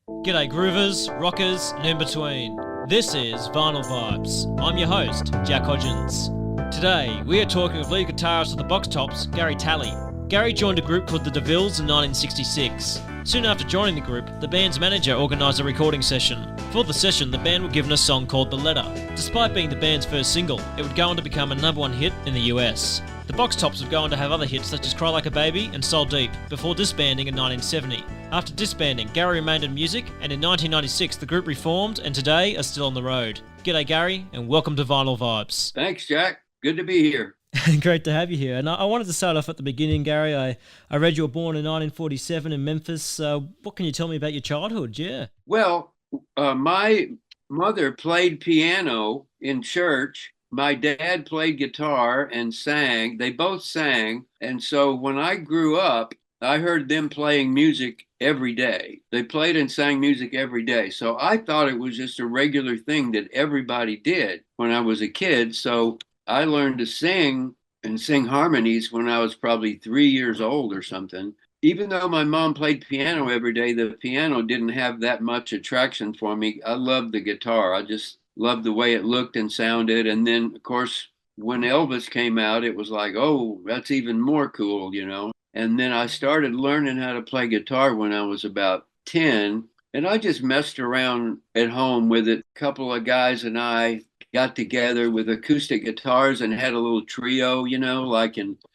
G'day groovers, rockers, and in between. This is Vinyl Vibes. I'm your host, Jack Hodgins. Today, we are talking with lead guitarist of the Box Tops, Gary Talley. Gary joined a group called the DeVilles in 1966. Soon after joining the group, the band's manager organised a recording session. For the session, the band were given a song called The Letter. Despite being the band's first single, it would go on to become a number one hit in the US. The Box Tops would go on to have other hits such as Cry Like a Baby and Soul Deep, before disbanding in 1970. After disbanding, Gary remained in music, and in 1996 the group reformed and today are still on the road. G'day Gary, and welcome to Vinyl Vibes. Thanks, Jack. Good to be here. Great to have you here. And I wanted to start off at the beginning, Gary. I read you were born in 1947 in Memphis. What can you tell me about your childhood? Yeah. Well, my mother played piano in church. My dad played guitar and sang. They both sang. And so when I grew up, I heard them playing music every day. They played and sang music every day. So I thought it was just a regular thing that everybody did when I was a kid. So I learned to sing and sing harmonies when I was probably 3 years old or something. Even though my mom played piano every day, the piano didn't have that much attraction for me. I loved the guitar. I just loved the way it looked and sounded. And then, of course, when Elvis came out, it was like, oh, that's even more cool, you know. And then I started learning how to play guitar when I was about 10. And I just messed around at home with it. A couple of guys and I got together with acoustic guitars and had a little trio, you know,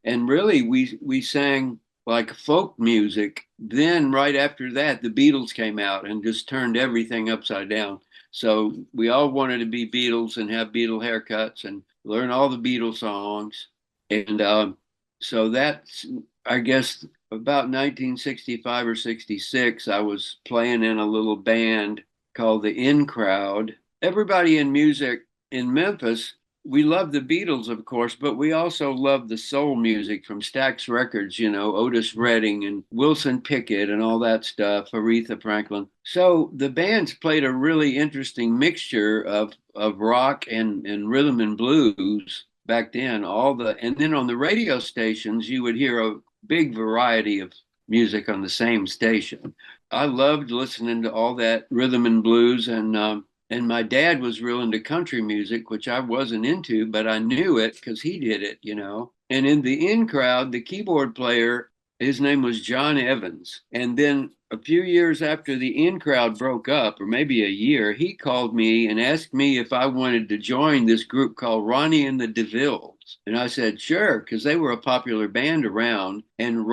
and really we sang like folk music. Then right after that, the Beatles came out and just turned everything upside down. So we all wanted to be Beatles and have Beatle haircuts and learn all the Beatles songs. And so that's, I guess, about 1965 or 66, I was playing in a little band called the In Crowd. Everybody in music in Memphis, we love the Beatles, of course, but we also love the soul music from Stax Records, you know, Otis Redding and Wilson Pickett and all that stuff, Aretha Franklin. So the bands played a really interesting mixture of rock and rhythm and blues back then. And then on the radio stations, you would hear a big variety of music on the same station. I loved listening to all that rhythm and blues, and my dad was real into country music, which I wasn't into, but I knew it because he did it, you know. And in the In Crowd, the keyboard player, his name was John Evans. And then a few years after the In Crowd broke up, or maybe a year, he called me and asked me if I wanted to join this group called Ronnie and the DeVilles. And I said, sure, because they were a popular band around. And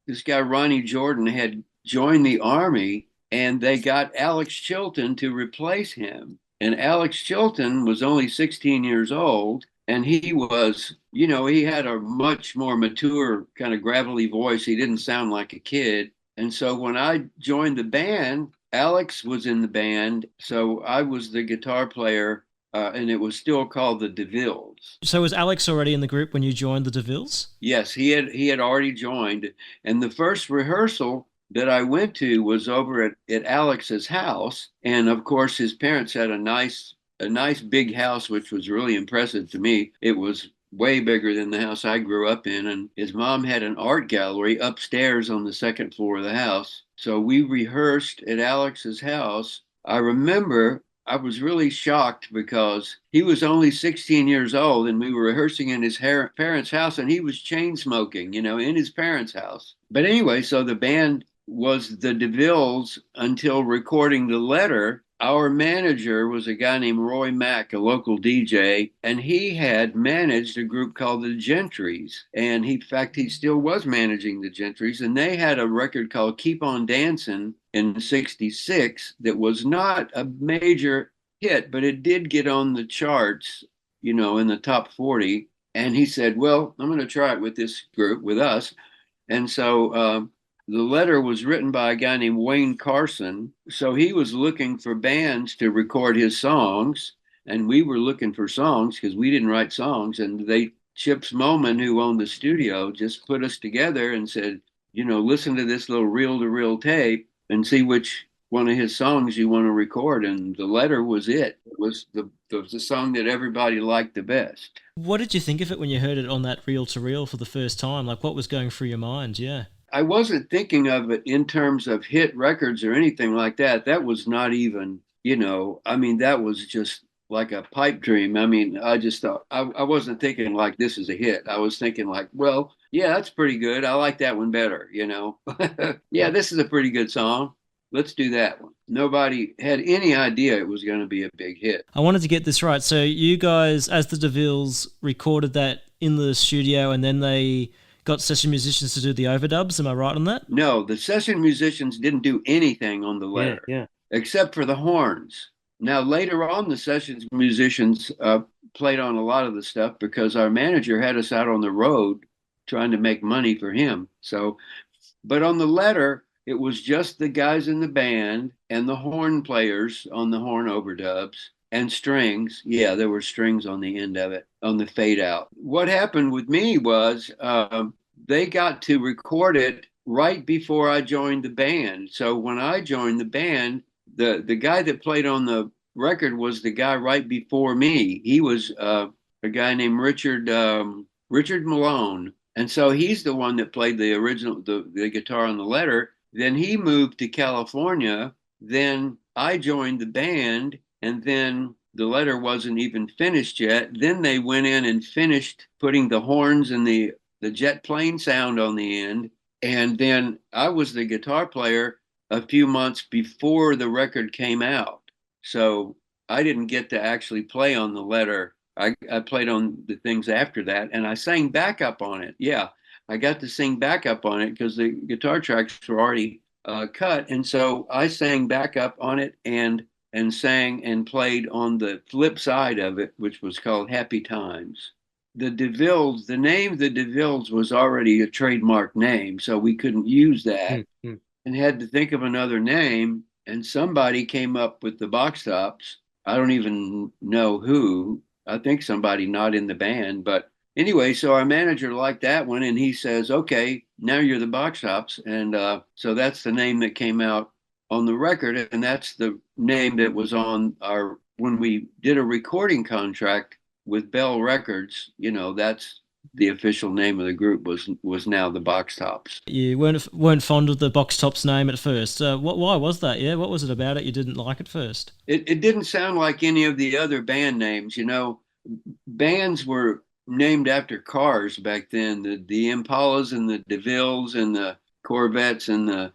this guy Ronnie Jordan had joined the Army, and they got Alex Chilton to replace him. And Alex Chilton was only 16 years old, and he was, you know, he had a much more mature kind of gravelly voice. He didn't sound like a kid. And so when I joined the band, Alex was in the band, so I was the guitar player, and it was still called the DeVilles. So was Alex already in the group when you joined the DeVilles? Yes, he had already joined. And the first rehearsal that I went to was over at Alex's house. And of course, his parents had a nice big house, which was really impressive to me. It was way bigger than the house I grew up in. And his mom had an art gallery upstairs on the second floor of the house. So we rehearsed at Alex's house. I remember I was really shocked because he was only 16 years old and we were rehearsing in his parents' house, and he was chain smoking, you know, in his parents' house. But anyway, so the band was the DeVilles until recording The Letter. Our manager was a guy named Roy Mack, a local DJ, and he had managed a group called the Gentrys. And in fact, he still was managing the Gentrys, and they had a record called Keep On Dancing in 66 that was not a major hit, but it did get on the charts, you know, in the top 40. And he said, well, I'm going to try it with this group, with us. And so The Letter was written by a guy named Wayne Carson. So he was looking for bands to record his songs, and we were looking for songs because we didn't write songs. And Chips Moman, who owned the studio, just put us together and said, you know, listen to this little reel-to-reel tape and see which one of his songs you want to record. And The Letter was it. It was the song that everybody liked the best. What did you think of it when you heard it on that reel-to-reel for the first time? Like, what was going through your mind? Yeah. I wasn't thinking of it in terms of hit records or anything like that. That was not even, I mean, that was just like a pipe dream. I mean, I just thought, I wasn't thinking like this is a hit. I was thinking like, well, yeah, that's pretty good. I like that one better. Yeah, this is a pretty good song. Let's do that one. Nobody had any idea it was going to be a big hit. I wanted to get this right. So you guys, as the DeVilles, recorded that in the studio, and then they got session musicians to do the overdubs. Am I right on that? No, the session musicians didn't do anything on the Yeah, letter yeah. except for the horns. Now, later on, the sessions musicians played on a lot of the stuff because our manager had us out on the road trying to make money for him. So, but on the letter, it was just the guys in the band and the horn players on the horn overdubs and strings. Yeah, there were strings on the end of it, on the fade out. What happened with me was they got to record it right before I joined the band. So when I joined the band, the guy that played on the record was the guy right before me. He was a guy named Richard Malone, and so he's the one that played the original the guitar on the letter. Then he moved to California. Then I joined the band, and then the letter wasn't even finished yet. Then they went in and finished putting the horns and the jet plane sound on the end. And then I was the guitar player a few months before the record came out. So I didn't get to actually play on the letter. I played on the things after that, and I sang backup on it. Yeah, I got to sing backup on it because the guitar tracks were already cut. And so I sang backup on it and sang and played on the flip side of it, which was called Happy Times. The DeVilles, the name the DeVilles was already a trademark name, so we couldn't use that Mm-hmm. and had to think of another name. And somebody came up with the Box Tops. I don't even know who. I think somebody not in the band. But anyway, so our manager liked that one and he says, okay, now you're the Box Tops. And so that's the name that came out on the record. And that's the name that was on when we did a recording contract with Bell Records, that's the official name of the group was now the Box Tops. You weren't fond of the Box Tops name at first. Why was that? Yeah, what was it about it you didn't like at first? It didn't sound like any of the other band names. Bands were named after cars back then. The Impalas and the DeVilles and the Corvettes and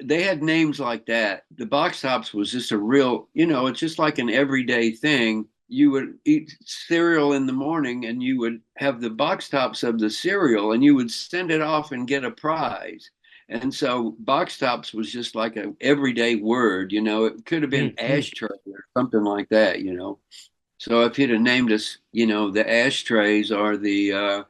they had names like that. The Box Tops was just a real, it's just like an everyday thing. You would eat cereal in the morning and you would have the box tops of the cereal and you would send it off and get a prize. And so box tops was just like an everyday word, it could have been ashtray or something like that. So if you'd have named us, the ashtrays or the,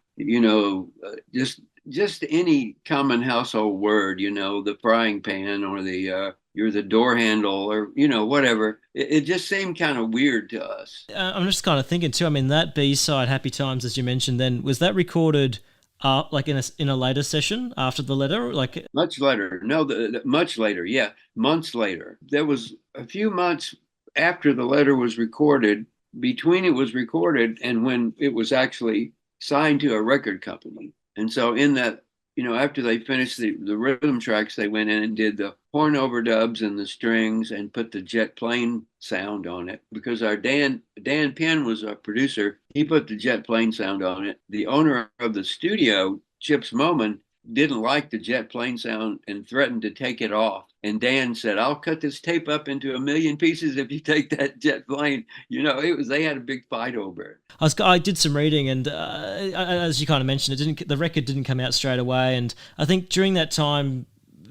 just any common household word, the frying pan or the, you're the door handle or whatever, it just seemed kind of weird to us. I'm just kind of thinking too, I mean, that B-side Happy Times, as you mentioned, then was that recorded like in a later session after the letter? Like much later. No, much later. Yeah, months later. There was a few months after the letter was recorded, between it was recorded and when it was actually signed to a record company. And so in that, after they finished the rhythm tracks, they went in and did the horn overdubs and the strings and put the jet plane sound on it because our Dan Penn was a producer. He put the jet plane sound on it. The owner of the studio, Chips Moman, didn't like the jet plane sound and threatened to take it off. And Dan said, I'll cut this tape up into 1,000,000 pieces if you take that jet plane. They had a big fight over it. I did some reading, and as you kind of mentioned, the record didn't come out straight away. And I think during that time,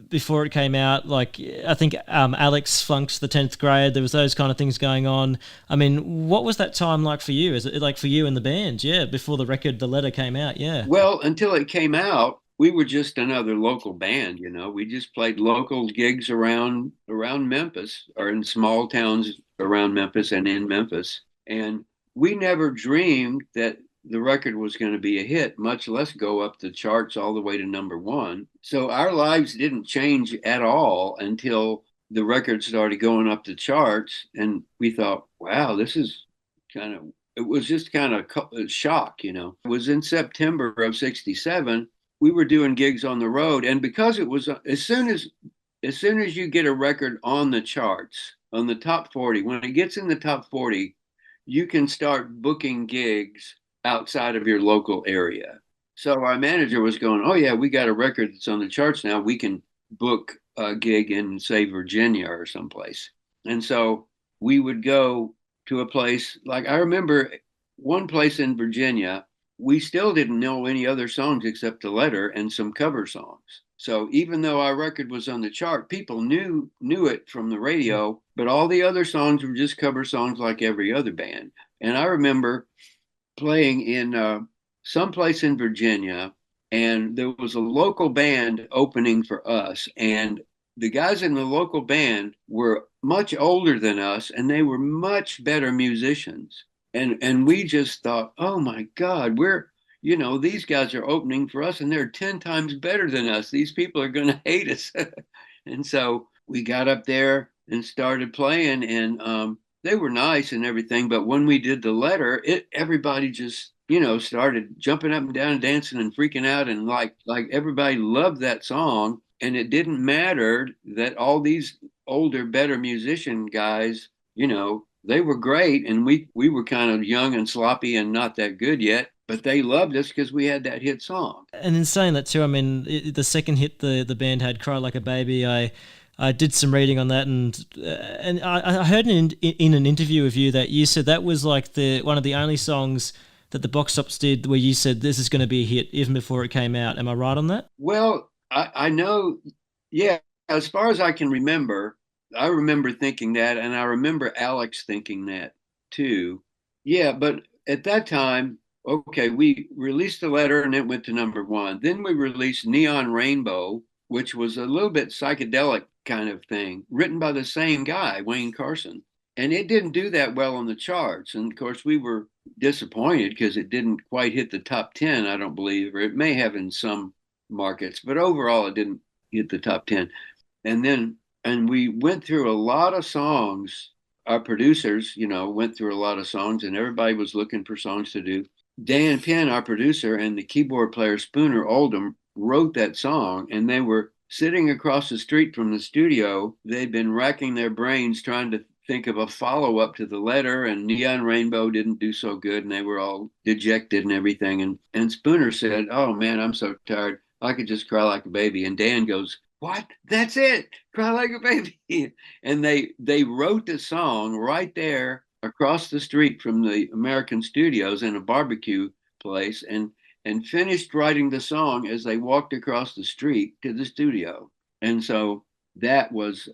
before it came out, like I think Alex flunked the 10th grade. There was those kind of things going on. I mean, what was that time like for you? Is it like for you and the band? Yeah, before the letter came out. Yeah. Well, until it came out, we were just another local band. We just played local gigs around Memphis or in small towns around Memphis and in Memphis. And we never dreamed that the record was going to be a hit, much less go up the charts all the way to number one. So our lives didn't change at all until the record started going up the charts. And we thought, wow, this is it was just kind of a shock. It was in September of 67 we were doing gigs on the road, and because it was as soon as you get a record on the charts, on the top 40, when it gets in the top 40, you can start booking gigs outside of your local area. So our manager was going, "Oh yeah, we got a record that's on the charts now. We can book a gig in, say, Virginia or someplace." And so we would go to a place like I remember one place in Virginia. We still didn't know any other songs except the letter and some cover songs. So even though our record was on the chart, people knew it from the radio, but all the other songs were just cover songs like every other band. And I remember playing in someplace in Virginia, and there was a local band opening for us, and the guys in the local band were much older than us, and they were much better musicians. And we just thought, oh my God, these guys are opening for us, and they're 10 times better than us. These people are going to hate us. And so we got up there and started playing, and they were nice and everything. But when we did the letter, everybody just, started jumping up and down and dancing and freaking out. And like everybody loved that song. And it didn't matter that all these older, better musician guys, they were great. And we were kind of young and sloppy and not that good yet. But they loved us because we had that hit song. And in saying that too, I mean, the second hit the band had, "Cry Like a Baby," I did some reading on that, and I heard in an interview of you that you said that was like one of the only songs that the Box Tops did where you said this is going to be a hit even before it came out. Am I right on that? Well, I know, yeah, as far as I can remember, I remember thinking that, and I remember Alex thinking that too. Yeah, but at that time, okay, we released the letter and it went to number one. Then we released Neon Rainbow, which was a little bit psychedelic kind of thing, written by the same guy, Wayne Carson. And it didn't do that well on the charts. And of course, we were disappointed because it didn't quite hit the top 10, I don't believe, or it may have in some markets, but overall, it didn't hit the top 10. And we went through a lot of songs. Our producers, went through a lot of songs, and everybody was looking for songs to do. Dan Penn, our producer, and the keyboard player Spooner Oldham wrote that song, and they were sitting across the street from the studio. They'd been racking their brains trying to think of a follow-up to the letter, and Neon Rainbow didn't do so good, and they were all dejected and everything. And Spooner said, "Oh man, I'm so tired. I could just cry like a baby." And Dan goes, "What? That's it. Cry like a baby." And they wrote the song right there across the street from the American studios in a barbecue place, and finished writing the song as they walked across the street to the studio. And so that was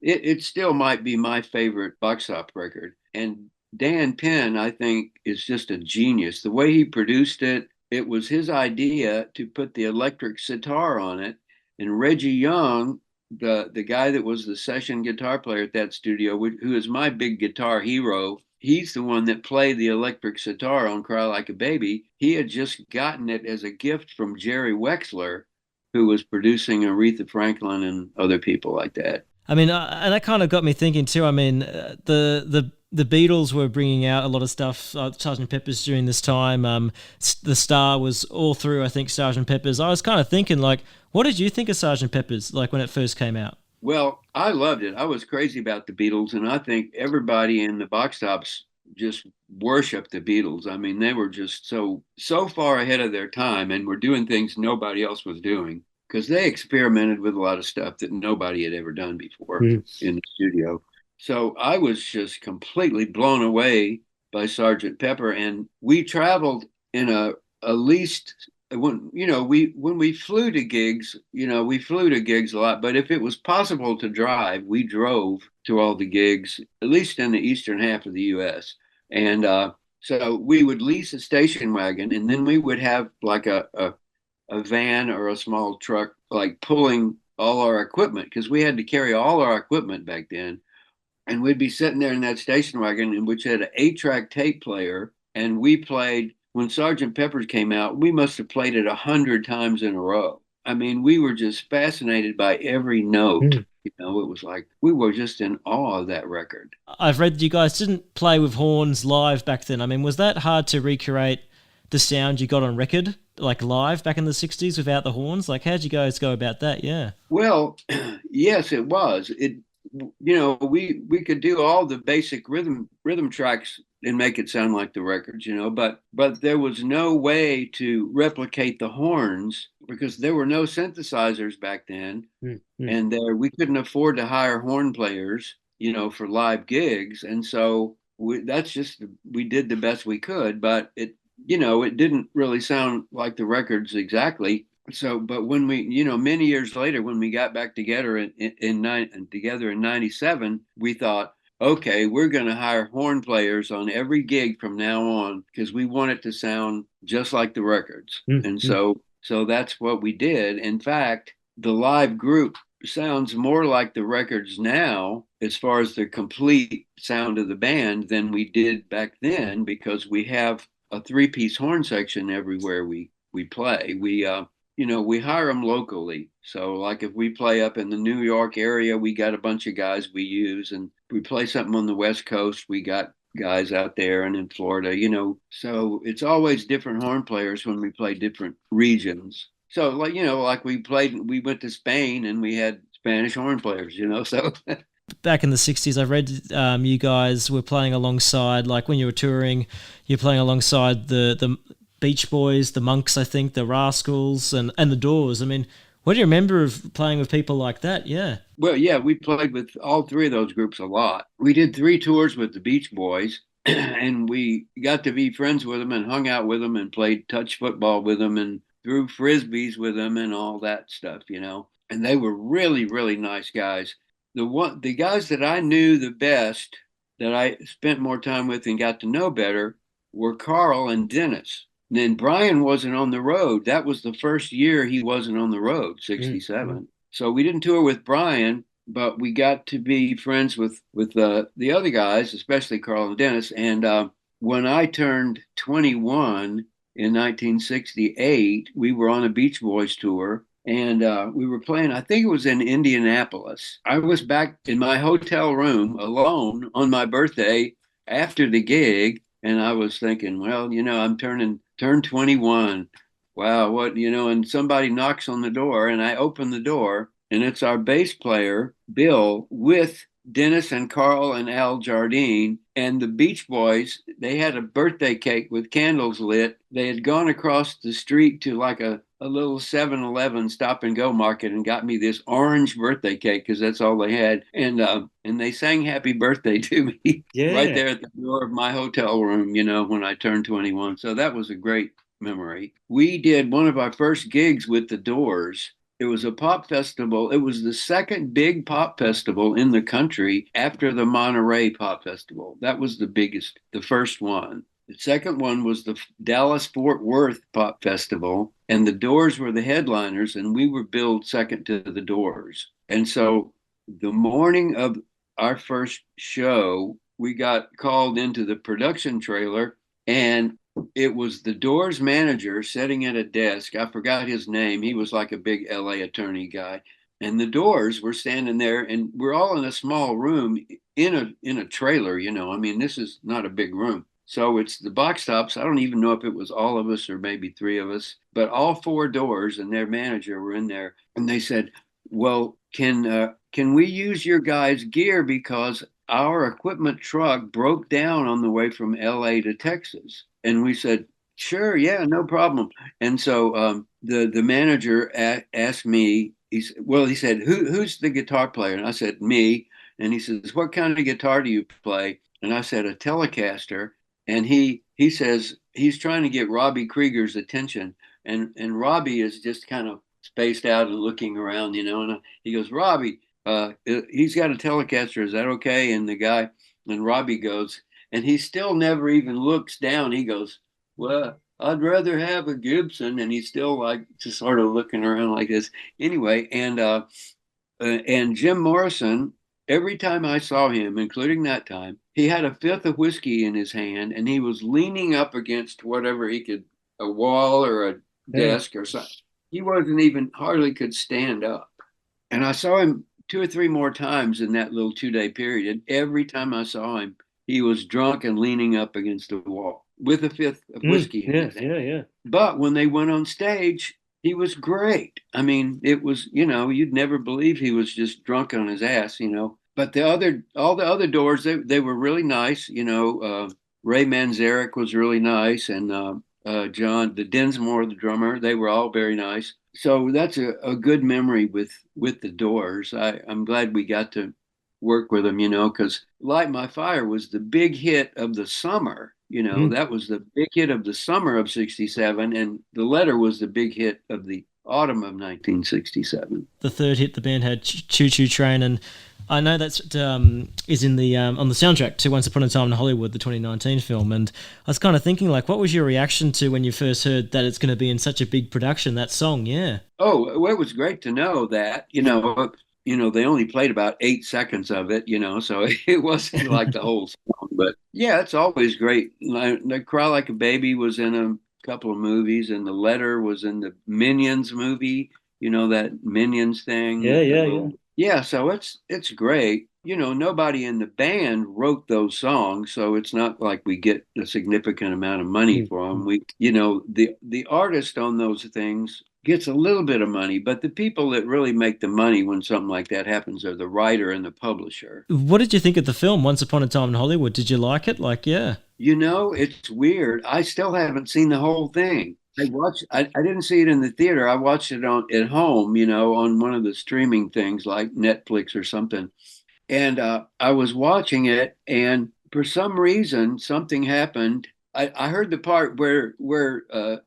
it still might be my favorite Box Top record. And Dan Penn, I think, is just a genius. The way he produced it, it was his idea to put the electric sitar on it. And Reggie Young, the guy that was the session guitar player at that studio, who is my big guitar hero, he's the one that played the electric sitar on Cry Like a Baby. He had just gotten it as a gift from Jerry Wexler, who was producing Aretha Franklin and other people like that. I mean, and that kind of got me thinking too. I mean, the Beatles were bringing out a lot of stuff, Sgt. Pepper's during this time. The Star was all through, I think, Sgt. Pepper's. I was kind of thinking, like, what did you think of Sgt. Pepper's, like, when it first came out? Well, I loved it. I was crazy about the Beatles, and I think everybody in the Box Tops just worshiped the Beatles. I mean, they were just so far ahead of their time, and were doing things nobody else was doing, because they experimented with a lot of stuff that nobody had ever done before in the studio. So I was just completely blown away by Sergeant Pepper. And we traveled in a leased, when we flew to gigs, we flew to gigs a lot. But if it was possible to drive, we drove to all the gigs, at least in the eastern half of the U.S. And so we would lease a station wagon, and then we would have like a van or a small truck, like pulling all our equipment, because we had to carry all our equipment back then. And we'd be sitting there in that station wagon, which had an 8-track tape player. And we played, when Sergeant Pepper's came out, we must have played it 100 times in a row. I mean, we were just fascinated by every note. It was like we were just in awe of that record. I've read you guys didn't play with horns live back then. I mean, was that hard to recreate the sound you got on record? like live back in the 60s without the horns? Like, how'd you guys go about that? Yeah. Well, yes, it was. We could do all the basic rhythm tracks and make it sound like the records, but there was no way to replicate the horns because there were no synthesizers back then, Mm-hmm. and we couldn't afford to hire horn players, for live gigs, and so we did the best we could, but it didn't really sound like the records exactly. So, but when we, many years later, when we got back together together in '97, we thought, okay, we're going to hire horn players on every gig from now on because we want it to sound just like the records. Mm-hmm. And so that's what we did. In fact, the live group sounds more like the records now as far as the complete sound of the band than we did back then because we have a three-piece horn section everywhere we play. We hire them locally. So like if we play up in the New York area, we got a bunch of guys we use, and we play something on the West Coast, we got guys out there, and in Florida, so it's always different horn players when we play different regions. So like we went to Spain and we had Spanish horn players, so Back in the 60s, I read you guys were playing alongside, like when you were touring, you're playing alongside the Beach Boys, the Monks, I think, the Rascals, and the Doors. I mean, what do you remember of playing with people like that? Yeah. Well, yeah, we played with all three of those groups a lot. We did 3 tours with the Beach Boys, and we got to be friends with them and hung out with them and played touch football with them and threw frisbees with them and all that stuff, And they were really, really nice guys. The guys that I knew the best, that I spent more time with and got to know better, were Carl and Dennis. And then Brian wasn't on the road. That was the first year he wasn't on the road, 67. Mm-hmm. So we didn't tour with Brian, but we got to be friends with the other guys, especially Carl and Dennis. And when I turned 21 in 1968, we were on a Beach Boys tour. And we were playing, I think it was in Indianapolis. I was back in my hotel room alone on my birthday after the gig. And I was thinking, well, I'm turned 21. Wow, what, and somebody knocks on the door and I open the door and it's our bass player, Bill, with Dennis and Carl and Al Jardine and the Beach Boys. They had a birthday cake with candles lit. They had gone across the street to like a little 7-Eleven stop and go market and got me this orange birthday cake because that's all they had. And they sang happy birthday to me right there at the door of my hotel room, when I turned 21. So that was a great memory. We did one of our first gigs with the Doors. It was a pop festival. It was the second big pop festival in the country after the Monterey Pop Festival. That was the biggest, the first one. The second one was the Dallas-Fort Worth Pop Festival, and the Doors were the headliners, and we were billed second to the Doors. And so the morning of our first show, we got called into the production trailer, and it was the Doors manager sitting at a desk. I forgot his name. He was like a big LA attorney guy. And the Doors were standing there, and we're all in a small room in a trailer, I mean, this is not a big room. So it's the box tops. I don't even know if it was all of us or maybe 3 of us, but all 4 Doors and their manager were in there. And they said, well, can we use your guys' gear because our equipment truck broke down on the way from LA to Texas? And we said, sure, yeah, no problem. And so the manager asked me, he said, who's the guitar player? And I said, me. And he says, what kind of guitar do you play? And I said, a Telecaster. And he says he's trying to get Robbie Krieger's attention. And Robbie is just kind of spaced out and looking around, and he goes, Robbie, he's got a Telecaster. Is that okay? And Robbie goes, and he still never even looks down. He goes, well, I'd rather have a Gibson. And he's still like just sort of looking around like this. Anyway, and Jim Morrison, every time I saw him, including that time, he had a fifth of whiskey in his hand and he was leaning up against whatever he could, a wall or a desk or something. He wasn't even, hardly could stand up. And I saw him 2 or 3 more times in that little 2-day period. And every time I saw him, he was drunk and leaning up against the wall with a fifth of whiskey in his hand. Yeah. but when they went on stage, he was great. I mean, it was, you'd never believe he was just drunk on his ass. But all the other Doors, they were really nice. Ray Manzarek was really nice, and John, the Dinsmore, the drummer, they were all very nice. So that's a good memory with the Doors. I'm glad we got to work with them, because Light My Fire was the big hit of the summer. That was the big hit of the summer of 67, and The Letter was the big hit of the autumn of 1967. The third hit the band had Choo Choo Train, and I know that's is in the on the soundtrack to Once Upon a Time in Hollywood, the 2019 film. And I was kind of thinking, like, what was your reaction to when you first heard that it's going to be in such a big production, that song? Yeah. Oh, well, it was great to know that. They only played about 8 seconds of it. So it wasn't like the whole song. But yeah, it's always great. Like Cry Like a Baby was in a couple of movies, and The Letter was in the Minions movie. That Minions thing. Yeah, so it's great. Nobody in the band wrote those songs, so it's not like we get a significant amount of money for them. The artist on those things gets a little bit of money, but the people that really make the money when something like that happens are the writer and the publisher. What did you think of the film Once Upon a Time in Hollywood? Did you like it? Like, yeah. It's weird. I still haven't seen the whole thing. I didn't see it in the theater. I watched it on at home, on one of the streaming things like Netflix or something. And I was watching it, and for some reason, something happened. I heard the part where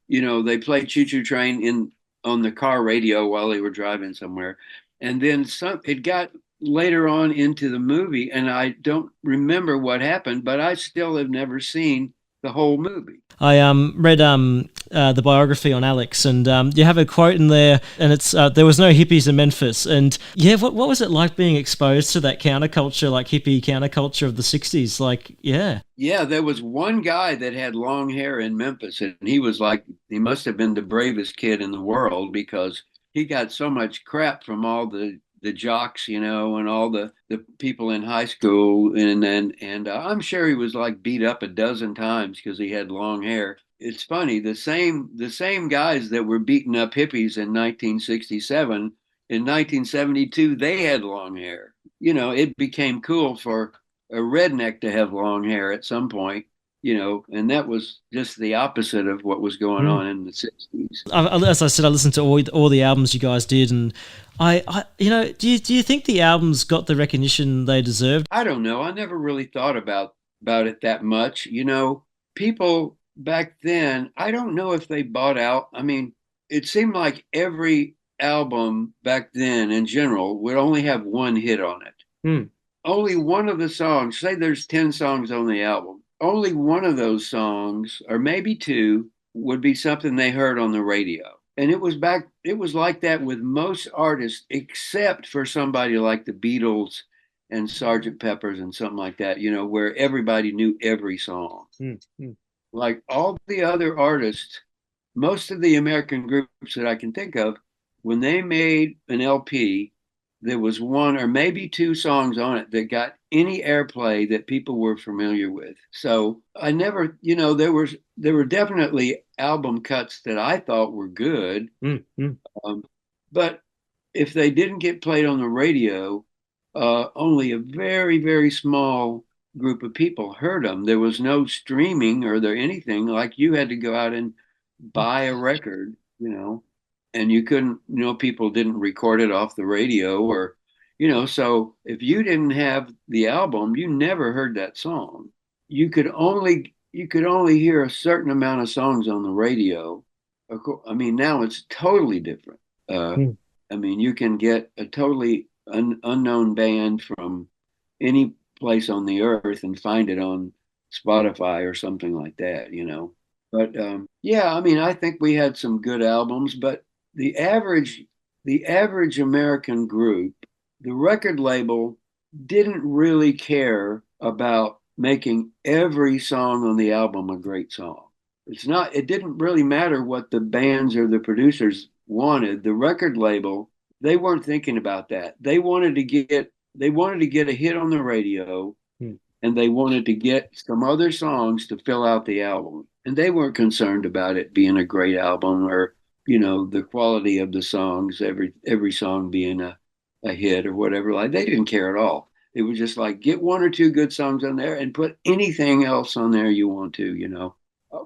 they played Choo Choo Train on the car radio while they were driving somewhere, and then it got later on into the movie, and I don't remember what happened, but I still have never seen the whole movie. I read the biography on Alex, and you have a quote in there, and it's there was no hippies in Memphis. And yeah, what was it like being exposed to that counterculture, like hippie counterculture of the 60s? Like, yeah. Yeah, there was one guy that had long hair in Memphis, and he must have been the bravest kid in the world, because he got so much crap from all the jocks, and all the people in high school, and I'm sure he was like beat up a dozen times because he had long hair. It's funny, the same guys that were beating up hippies in 1967, in 1972 they had long hair. It became cool for a redneck to have long hair at some point. And that was just the opposite of what was going on in the 60s. As I said, I listened to all the albums you guys did, and do you think the albums got the recognition they deserved? I don't know. I never really thought about it that much. People back then, I don't know if they bought out. I mean, it seemed like every album back then in general would only have one hit on it. Only one of the songs, say there's 10 songs on the album, only one of those songs, or maybe two, would be something they heard on the radio. And it was like that with most artists, except for somebody like the Beatles and Sgt. Pepper's and something like that, where everybody knew every song. Like all the other artists, most of the American groups that I can think of, when they made an LP, there was one or maybe two songs on it that got any airplay that people were familiar with. So I never, there were definitely album cuts that I thought were good. But if they didn't get played on the radio, only a very, very small group of people heard them. There was no streaming or anything. Like, you had to go out and buy a record, and you couldn't, people didn't record it off the radio, or, so if you didn't have the album, you never heard that song. You could only hear a certain amount of songs on the radio. I mean, now it's totally different. I mean, you can get a totally unknown band from any place on the earth and find it on Spotify or something like that, But yeah, I mean, I think we had some good albums, but the average American group, the record label didn't really care about making every song on the album a great song. It didn't really matter what the bands or the producers wanted. The record label, they weren't thinking about that. They wanted to get a hit on the radio, and they wanted to get some other songs to fill out the album. And they weren't concerned about it being a great album or, the quality of the songs, every song being a hit or whatever. Like they didn't care at all. It was just like get one or two good songs on there and put anything else on there you want to.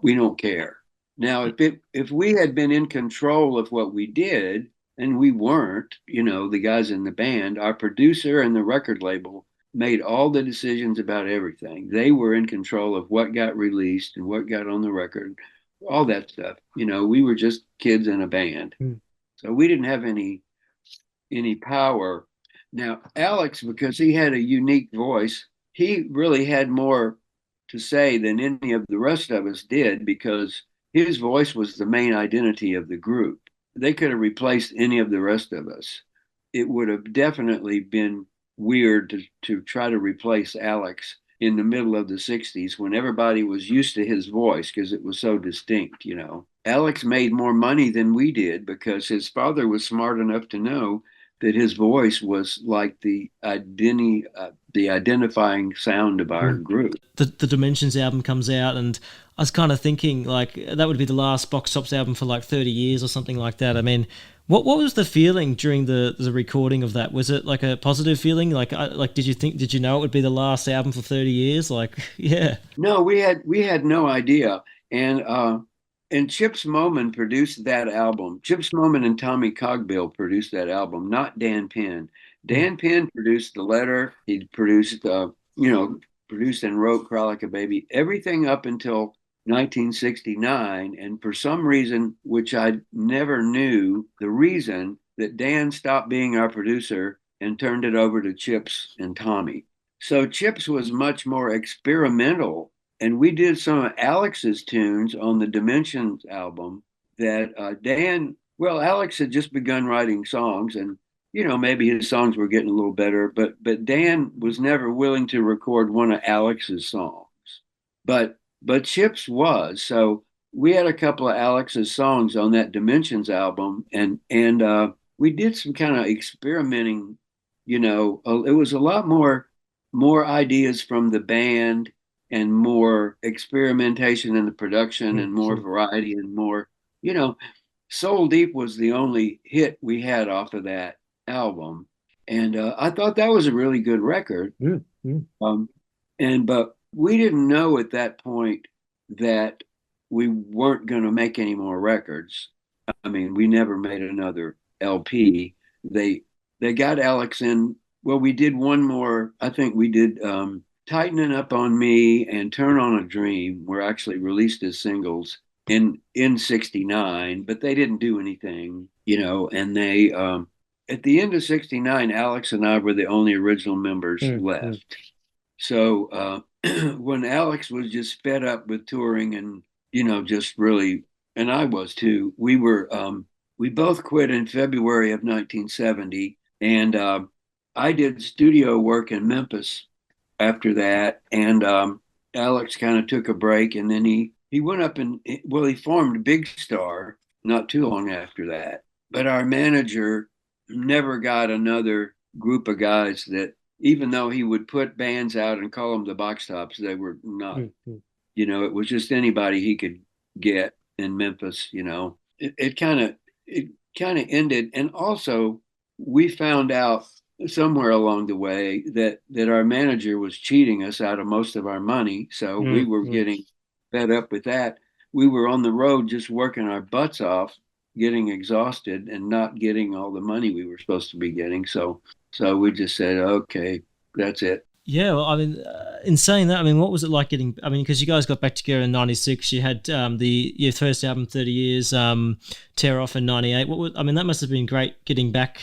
We don't care. Now, if we had been in control of what we did, and we weren't, the guys in the band, our producer and the record label made all the decisions about everything. They were in control of what got released and what got on the record, all that stuff. We were just kids in a band. Mm. So we didn't have any power. Now, Alex, because he had a unique voice, he really had more to say than any of the rest of us did because his voice was the main identity of the group. They could have replaced any of the rest of us. It would have definitely been weird to try to replace Alex in the middle of the 60s when everybody was used to his voice because it was so distinct. Alex made more money than we did because his father was smart enough to know that his voice was like the identifying sound of our group. The Dimensions album comes out, and I was kind of thinking like that would be the last Box Tops album for like 30 years or something like that. I mean, what was the feeling during the recording of that? Was it like a positive feeling? Like did you know it would be the last album for 30 years? Like, yeah. No, we had no idea. And Chips Moman produced that album. Chips Moman and Tommy Cogbill produced that album, not Dan Penn. Dan Penn produced The Letter. He produced, produced and wrote Cry Like a Baby, everything up until 1969. And for some reason, which I never knew, the reason that Dan stopped being our producer and turned it over to Chips and Tommy. So Chips was much more experimental, and we did some of Alex's tunes on the Dimensions album that Alex had just begun writing songs, and maybe his songs were getting a little better, but Dan was never willing to record one of Alex's songs. But Chips was. So we had a couple of Alex's songs on that Dimensions album, and we did some kind of experimenting. It was a lot more ideas from the band and more experimentation in the production and more variety and more, Soul Deep was the only hit we had off of that album. And I thought that was a really good record. But we didn't know at that point that we weren't going to make any more records. I mean, we never made another LP. They got Alex in. Well, we did one more. I think we did Tightening Up on Me and Turn on a Dream were actually released as singles in 69, but they didn't do anything, and they at the end of 69, Alex and I were the only original members left. So when Alex was just fed up with touring and, just really, and I was too, we both quit in February of 1970. And I did studio work in Memphis after that. And Alex kind of took a break, and then he went up and, he formed Big Star not too long after that. But our manager never got another group of guys that, even though he would put bands out and call them the Box Tops, they were not, it was just anybody he could get in Memphis. It kind of ended. And also we found out somewhere along the way that our manager was cheating us out of most of our money. So we were getting fed up with that. We were on the road just working our butts off, getting exhausted and not getting all the money we were supposed to be getting. So we just said, okay, that's it. Yeah, well, I mean, in saying that, I mean, what was it like getting? I mean, because you guys got back together in '96, you had your first album, 30 Years, Tear Off in '98. That must have been great getting back,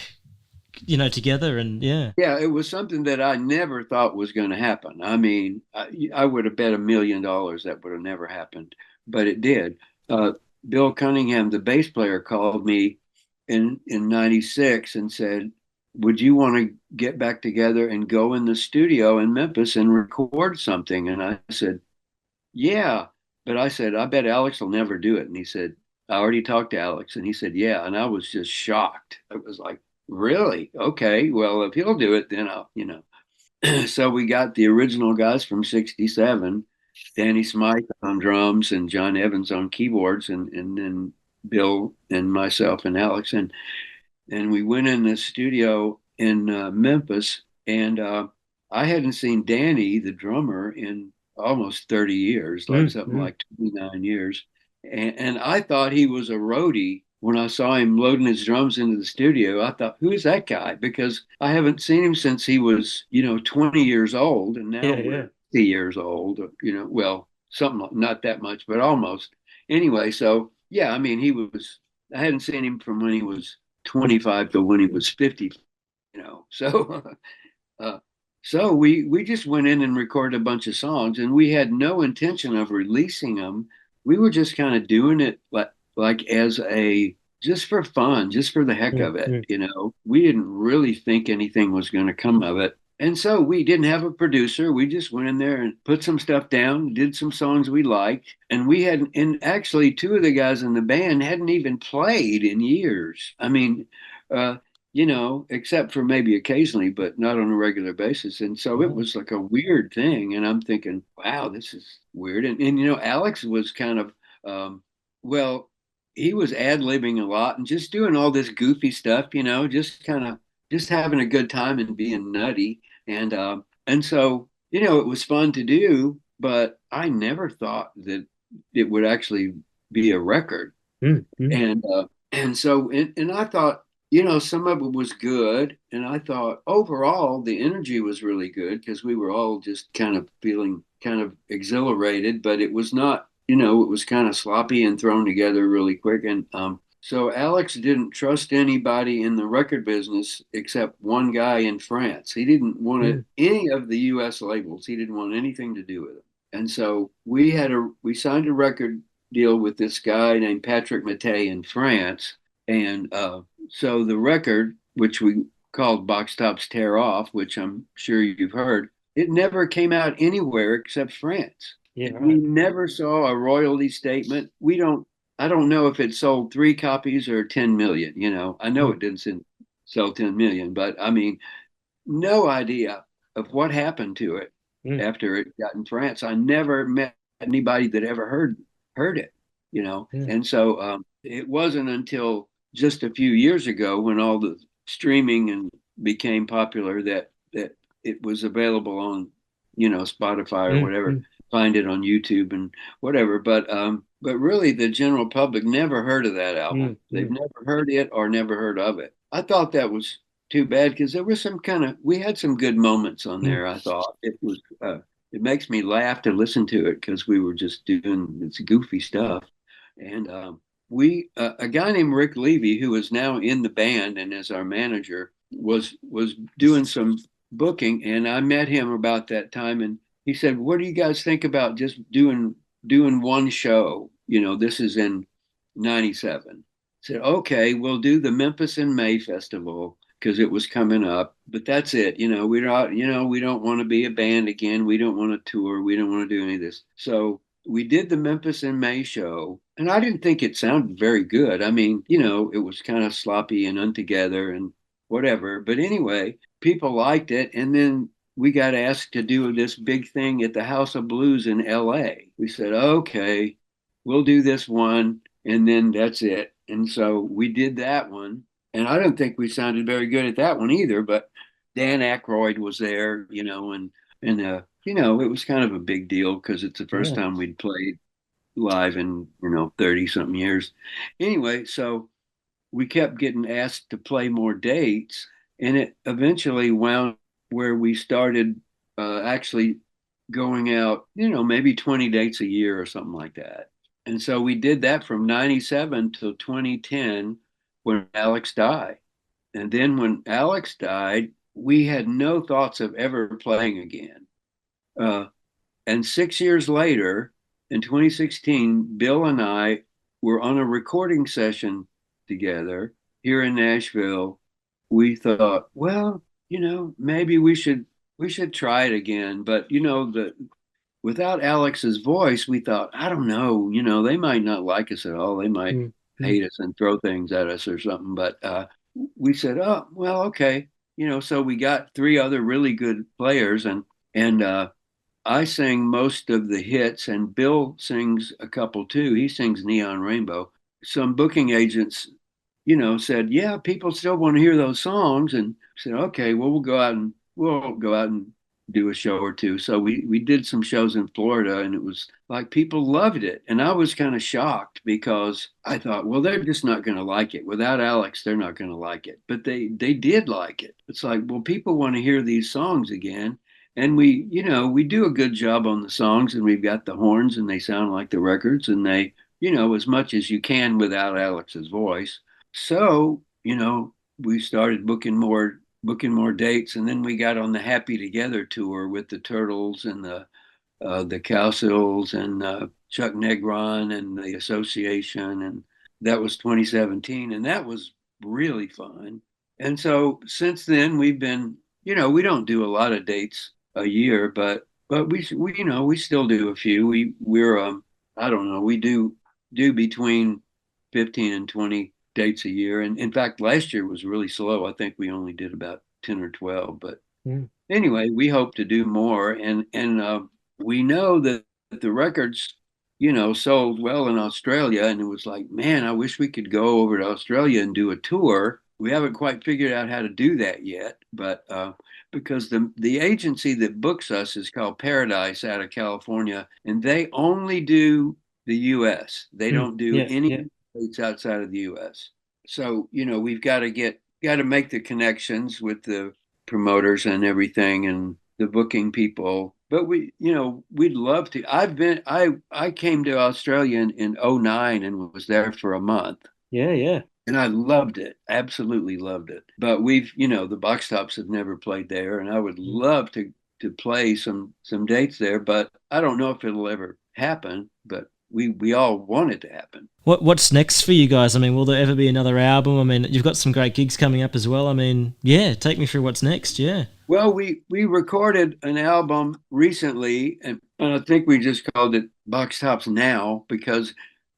together, and yeah. Yeah, it was something that I never thought was going to happen. I mean, I would have bet $1 million that would have never happened, but it did. Bill Cunningham, the bass player, called me in '96 and said, would you want to get back together and go in the studio in Memphis and record something? And I said, yeah. But I said, I bet Alex will never do it. And he said, I already talked to Alex. And he said, yeah. And I was just shocked. I was like, really? Okay. Well, if he'll do it, then I'll. So we got the original guys from '67, Danny Smythe on drums and John Evans on keyboards, and then Bill and myself and Alex, and we went in the studio in Memphis, and I hadn't seen Danny, the drummer, in almost 30 years, like Mm, something mm. like 29 years. And I thought he was a roadie when I saw him loading his drums into the studio. I thought, who is that guy? Because I haven't seen him since he was, 20 years old, and now Yeah, yeah. we're 50 years old, well, something not that much, but almost. Anyway, so yeah, I mean, I hadn't seen him from when he was 25 to when he was 50, so uh, so we just went in and recorded a bunch of songs, and we had no intention of releasing them. We were just kind of doing it like as a just for fun, just for the heck Mm, of it, mm. we didn't really think anything was going to come of it. And so we didn't have a producer. We just went in there and put some stuff down, did some songs we liked. And we hadn't, and actually, two of the guys in the band hadn't even played in years. I mean, uh, except for maybe occasionally, but not on a regular basis. And so it Wow. was like a weird thing. And I'm thinking, wow, this is weird. And Alex was kind of, well, he was ad-libbing a lot and just doing all this goofy stuff, just kind of just having a good time and being nutty. And so, it was fun to do, but I never thought that it would actually be a record. Mm, mm. And so and I thought, some of it was good, and I thought overall the energy was really good because we were all just kind of feeling kind of exhilarated, but it was not, it was kind of sloppy and thrown together really quick. And so Alex didn't trust anybody in the record business except one guy in France. He didn't want Mm. any of the US labels. He didn't want anything to do with them. And so we signed a record deal with this guy named Patrick Mattei in France. And so the record, which we called Box Tops Tear Off, which I'm sure you've heard, it never came out anywhere except France. Yeah, And we right. never saw a royalty statement. I don't know if it sold 3 copies or 10 million. I know Mm, it didn't sell 10 million, but I mean, no idea of what happened to it mm. after it got in France. I never met anybody that ever heard it, Yeah. and so it wasn't until just a few years ago when all the streaming and became popular that it was available on Spotify or Mm, whatever. mm. Find it on YouTube and whatever. But really, the general public never heard of that album. Mm, They've mm. never heard it or never heard of it. I thought that was too bad because there was we had some good moments on Mm. there. I thought it makes me laugh to listen to it because we were just doing this goofy stuff. And a guy named Rick Levy, who is now in the band and is our manager, was doing some booking, and I met him about that time, and he said, "What do you guys think about just doing one show? This is in '97." I said, "Okay, we'll do the Memphis in May festival." Because it was coming up, but that's it. We don't want to be a band again. We don't want to tour. We don't want to do any of this. So we did the Memphis in May show, and I didn't think it sounded very good. I mean, it was kind of sloppy and untogether and whatever. But anyway, people liked it, and then we got asked to do this big thing at the House of Blues in LA. We said, okay, we'll do this one, and then that's it. And so we did that one. And I don't think we sounded very good at that one either, but Dan Aykroyd was there, and it was kind of a big deal because it's the first Yeah. time we'd played live in, 30 something years. Anyway, so we kept getting asked to play more dates, and it eventually wound where we started actually going out, maybe 20 dates a year or something like that. And so we did that from '97 till 2010 when Alex died. And then when Alex died, we had no thoughts of ever playing again. Uh, and 6 years later, in 2016, Bill and I were on a recording session together here in Nashville. We thought, well, maybe we should try it again. But the without Alex's voice, we thought, I don't know, they might not like us at all. They might Mm, mm. hate us and throw things at us or something. But we said, oh, well, okay. so we got three other really good players, and I sing most of the hits, and Bill sings a couple too. He sings Neon Rainbow. Some booking agents, said, "Yeah, people still want to hear those songs," and said, "Okay, well, we'll go out and do a show or two." So we did some shows in Florida, and it was like people loved it, and I was kind of shocked because I thought, well, they're just not going to like it. Without Alex, they're not going to like it, but they did like it. It's like, well, people want to hear these songs again. And we do a good job on the songs, and we've got the horns, and they sound like the records, and they, as much as you can without Alex's voice. So, we started booking more dates, and then we got on the Happy Together tour with the Turtles and the Cowsills and Chuck Negron and the Association, and that was 2017, and that was really fun. And so since then, we've been, we don't do a lot of dates a year, but we still do a few. We're I don't know, we do between 15 and 20 dates a year. And in fact, last year was really slow. I think we only did about 10 or 12. But Mm. anyway, we hope to do more. And we know that the records, sold well in Australia. And it was like, man, I wish we could go over to Australia and do a tour. We haven't quite figured out how to do that yet, but because the agency that books us is called Paradise out of California, and they only do the U.S. They Mm. don't do Yeah, any yeah. states outside of the U.S. So we've got to make the connections with the promoters and everything and the booking people. But we'd love to. I came to Australia in '09 and was there for a month. Yeah, yeah. And I loved it, absolutely loved it. But the Box Tops have never played there, and I would Mm. love to play some dates there, but I don't know if it'll ever happen. But we all want it to happen. What's next for you guys? I mean, will there ever be another album? I mean, you've got some great gigs coming up as well. I mean, yeah, take me through what's next. Yeah. Well, we recorded an album recently, and I think we just called it Box Tops Now because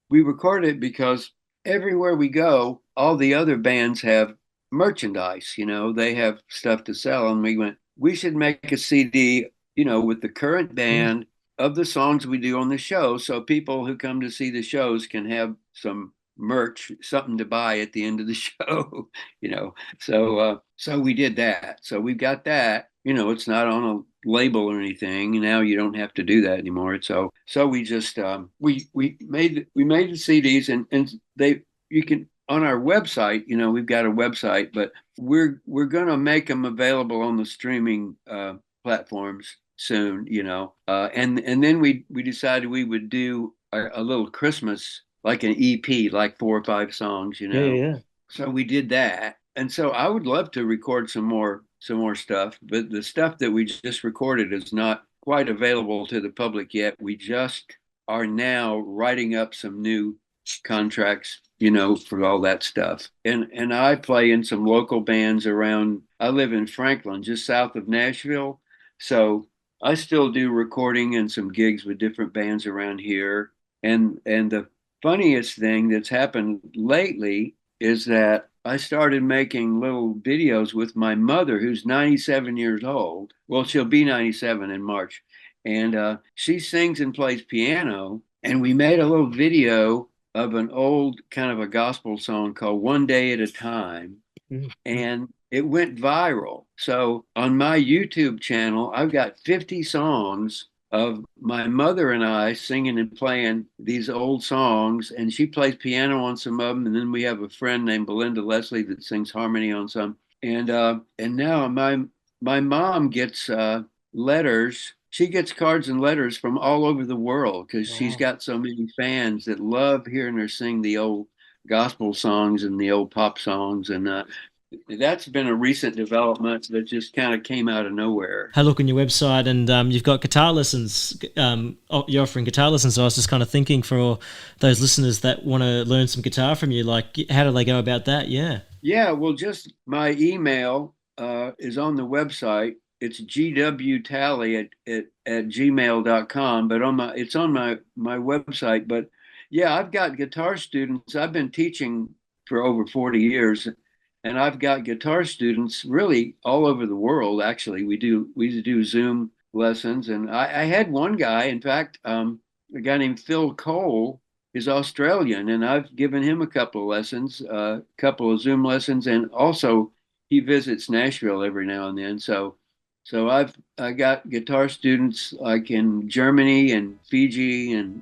we recorded it because everywhere we go, all the other bands have merchandise, they have stuff to sell. And we went, we should make a CD, with the current Mm. band of the songs we do on the show. So people who come to see the shows can have some merch, something to buy at the end of the show, you know. So we did that. So we've got that. It's not on a label or anything. Now you don't have to do that anymore. So we just we made the CDs, and they you can on our website. We've got a website, but we're gonna make them available on the streaming platforms soon. And then we decided we would do a little Christmas, like an EP, like 4 or 5 songs. Yeah, yeah, yeah. So we did that, and so I would love to record some more stuff, but the stuff that we just recorded is not quite available to the public yet. We just are now writing up some new contracts, for all that stuff. And I play in some local bands around. I live in Franklin, just south of Nashville, so I still do recording and some gigs with different bands around here. And the funniest thing that's happened lately is that I started making little videos with my mother, who's 97 years old. Well, she'll be 97 in March. And she sings and plays piano. And we made a little video of an old kind of a gospel song called One Day at a Time. Mm. And it went viral. So on my YouTube channel, I've got 50 songs of my mother and I singing and playing these old songs, and she plays piano on some of them. And then we have a friend named Belinda Leslie that sings harmony on some. And now my mom gets letters. She gets cards and letters from all over the world because she's Wow. got so many fans that love hearing her sing the old gospel songs and the old pop songs. And that's been a recent development that just kind of came out of nowhere. Had a look on your website, and you've got guitar lessons. You're offering guitar lessons. So I was just kind of thinking for those listeners that want to learn some guitar from you, like how do they go about that? Yeah. Yeah, well, just my email is on the website. It's gwtally at gmail.com, but it's on my website. But yeah, I've got guitar students. I've been teaching for over 40 years, And I've got guitar students really all over the world. Actually, we do Zoom lessons, and I had one guy, in fact, a guy named Phil Cole is Australian, and I've given him a couple of lessons, a couple of Zoom lessons, and also he visits Nashville every now and then. So I got guitar students like in Germany and Fiji and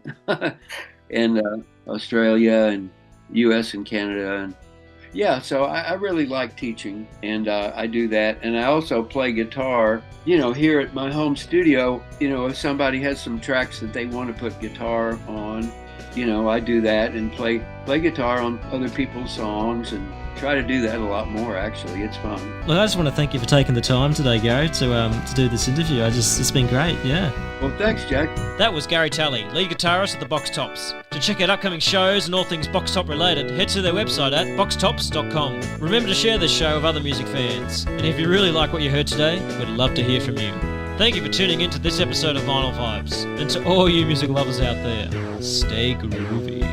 and Australia and U.S. and Canada, and yeah, so I really like teaching, and I do that. And I also play guitar, here at my home studio. If somebody has some tracks that they want to put guitar on, I do that and play guitar on other people's songs and try to do that a lot more, actually. It's fun. Look, I just want to thank you for taking the time today, Gary, to do this interview. It's been great, yeah. Well, thanks, Jack. That was Gary Talley, lead guitarist at the Box Tops. To check out upcoming shows and all things Box Top related, head to their website at boxtops.com. Remember to share this show with other music fans. And if you really like what you heard today, we'd love to hear from you. Thank you for tuning in to this episode of Vinyl Vibes. And to all you music lovers out there, stay groovy.